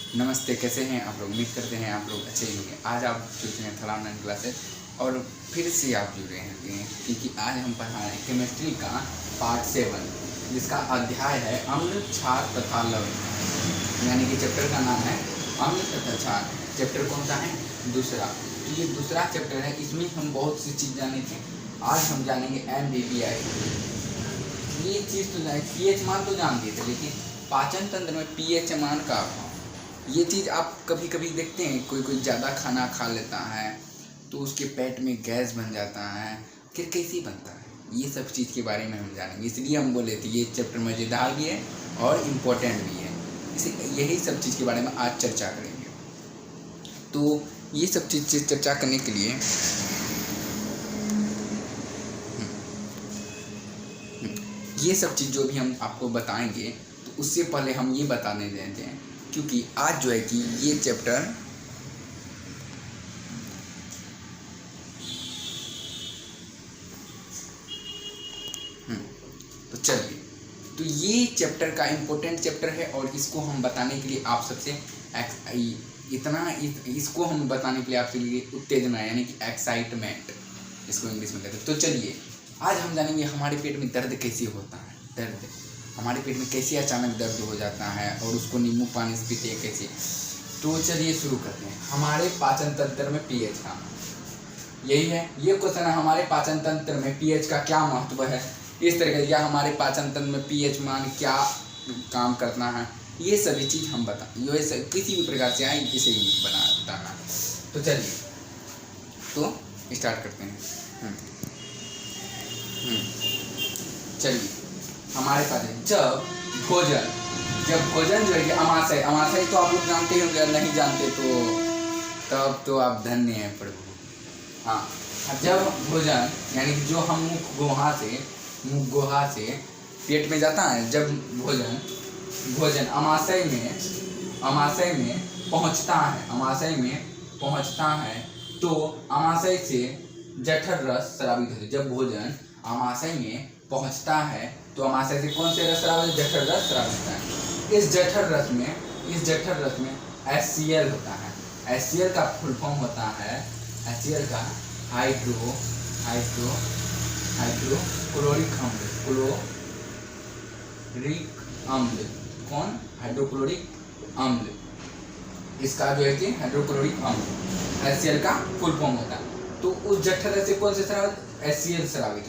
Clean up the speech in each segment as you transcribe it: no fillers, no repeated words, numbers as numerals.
नमस्ते, कैसे हैं आप लोग? उम्मीद करते हैं आप लोग अच्छे ही होंगे। आज आप जुड़े हैं थला ऑनलाइन क्लासेस और फिर से आप जुड़े हैं क्योंकि आज हम पढ़ा रहे हैं केमिस्ट्री का पार्ट 7 जिसका अध्याय है अम्ल, क्षार तथा लवण। यानी कि चैप्टर का नाम है अम्ल तथा क्षार। चैप्टर कौन सा है? दूसरा। तो ये दूसरा चैप्टर है, इसमें हम बहुत सी चीज़ जाने थे। आज हम जानेंगे MBBI। ये चीज़ तो pH मान तो जानते थे, लेकिन पाचन तंत्र में pH मान का अभाव, ये चीज़ आप कभी कभी देखते हैं। कोई ज़्यादा खाना खा लेता है तो उसके पेट में गैस बन जाता है, फिर कैसे बनता है, ये सब चीज़ के बारे में हम जानेंगे। इसलिए हम बोले थे ये चैप्टर मज़ेदार भी है और इम्पोर्टेंट भी है, इसी यही सब चीज़ के बारे में आज चर्चा करेंगे। तो ये सब चीज़ चर्चा करने के लिए ये सब चीज़ जो भी हम आपको बताएंगे, तो उससे पहले हम ये बताने देते हैं क्योंकि आज जो है कि ये चैप्टर तो चलिए, तो ये चैप्टर का इम्पोर्टेंट चैप्टर है और इसको हम बताने के लिए आप सबसे इसको हम बताने के लिए आपके लिए उत्तेजना यानी कि एक्साइटमेंट इसको इंग्लिश में कहते हैं। तो चलिए, आज हम जानेंगे हमारे पेट में दर्द कैसे होता है। दर्द हमारे पेट में कैसे अचानक दर्द हो जाता है और उसको नींबू पानी से पीते हैं कैसे। तो चलिए शुरू करते हैं। हमारे पाचन तंत्र में pH का यही है, ये क्वेश्चन है। हमारे पाचन तंत्र में pH का क्या महत्व है, इस तरह का, या हमारे पाचन तंत्र में pH मान क्या काम करना है, ये सभी चीज़ हम ये किसी भी प्रकार से आए इसे ही बताना। तो चलिए, तो स्टार्ट करते हैं। चलिए, हमारे पास जब भोजन जो है कि अमाशय तो आप लोग जानते ही होंगे, नहीं जानते तो तब तो आप धन्य हैं प्रभु। हाँ, जब भोजन यानी कि जो हम मुख गुहा से पेट में जाता है, जब भोजन अमाशय में पहुंचता है तो अमाशय से जठर रस स्रावित होता है। जब भोजन अमाशय में पहुंचता है तो अमाशय से कौन से रस स्रावित? जठर रस स्रावित होता है। इस जठर रस में HCl होता है। HCl का फुल फॉर्म होता है, HCl का हाइड्रोक्लोरिक अम्ल। कौन? हाइड्रोक्लोरिक अम्ल। इसका जो है कि हाइड्रोक्लोरिक अम्ल HCl का फुल फॉर्म होता है। तो उस जठर रस से कौन से स्रावित? HCl स्रावित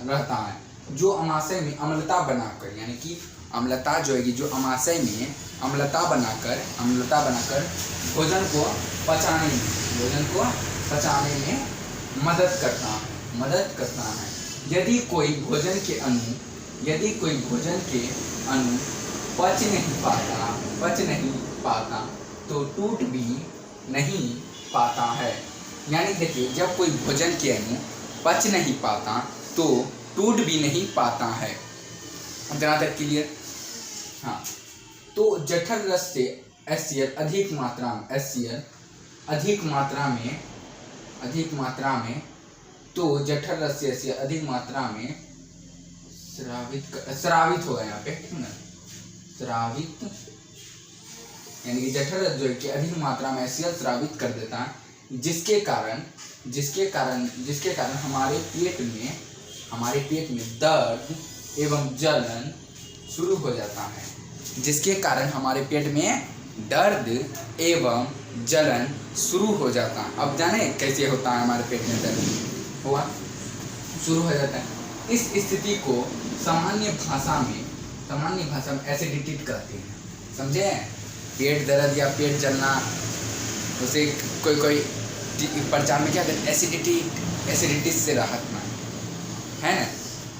रहता है, जो अमाशय में अम्लता बनाकर, यानी कि अम्लता जो है कि जो अमाशय में अम्लता बनाकर भोजन को पचाने में मदद करता है। यदि कोई भोजन के अणु पच नहीं पाता तो टूट भी नहीं पाता है। यानी देखिए, जब कोई भोजन के अणु पच नहीं पाता तो टूट भी नहीं पाता है। जहाँ तक क्लियर? हाँ, तो जठर रस से HCl अधिक मात्रा में तो जठर रस से HCl अधिक मात्रा में स्रावित होगा। यहाँ पे ठीक ना, स्रावित यानी कि जठर रस जो है कि अधिक मात्रा में HCl स्रावित कर देता है, जिसके कारण हमारे पेट में दर्द एवं जलन शुरू हो जाता है। जिसके कारण हमारे पेट में दर्द एवं जलन शुरू हो जाता है। अब जाने कैसे होता है हमारे पेट में दर्द हुआ शुरू हो जाता है। इस स्थिति को सामान्य भाषा में एसिडिटी कहते हैं। समझे? पेट दर्द या पेट जलना, उसे कोई प्रचार में क्या कहते हैं? एसिडिटी से राहत पाना है ना।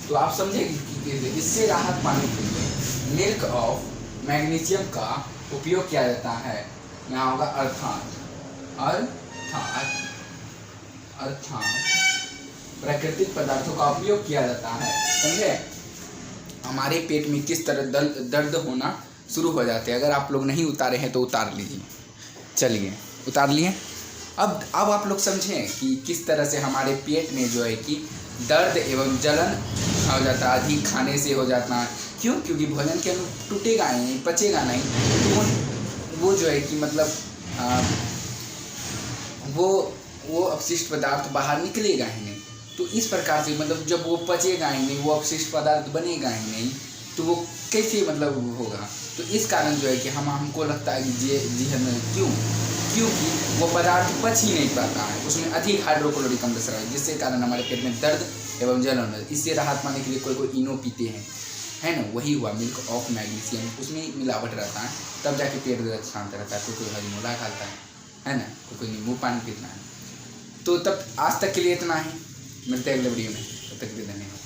तो आप समझे कि इससे राहत पाने के लिए मिल्क ऑफ मैग्नीशियम का उपयोग किया जाता है। यहाँ होगा अर्थात प्राकृतिक पदार्थों का उपयोग किया जाता है। समझे? हमारे पेट में किस तरह दर्द होना शुरू हो जाते हैं। अगर आप लोग नहीं उतारे हैं तो उतार लीजिए। चलिए, उतार लिए। अब आप लोग समझें कि किस तरह से हमारे पेट में जो है कि दर्द एवं जलन हो जाता है, अधिक खाने से हो जाता है। क्यों? क्योंकि भोजन के अणु टूटेगा नहीं, पचेगा नहीं, तो वो जो है कि मतलब वो अपशिष्ट पदार्थ बाहर निकलेगा ही नहीं। तो इस प्रकार से मतलब जब वो पचेगा ही नहीं, वो अपशिष्ट पदार्थ बनेगा ही नहीं, तो वो कैसे मतलब होगा। तो इस कारण जो है कि हमको लगता है कि जी हमें क्योंकि वो पदार्थ पच ही नहीं पाता है, उसमें अधिक हाइड्रोक्लोरिक अम्ल है, जिसके कारण हमारे पेट में दर्द एवं जलन है। इससे राहत पाने के लिए कोई इनो पीते हैं, है ना। वही हुआ मिल्क ऑफ मैग्नीशियम, उसमें मिलावट रहता है, तब जाके पेट दर्द शांत रहता है। कोई हजमोला खाता है ना, कोई नींबू पानी पीता है। तो तब आज तक के लिए इतना ही, मिलते हैं अगले वीडियो में, तब तक के लिए धन्यवाद।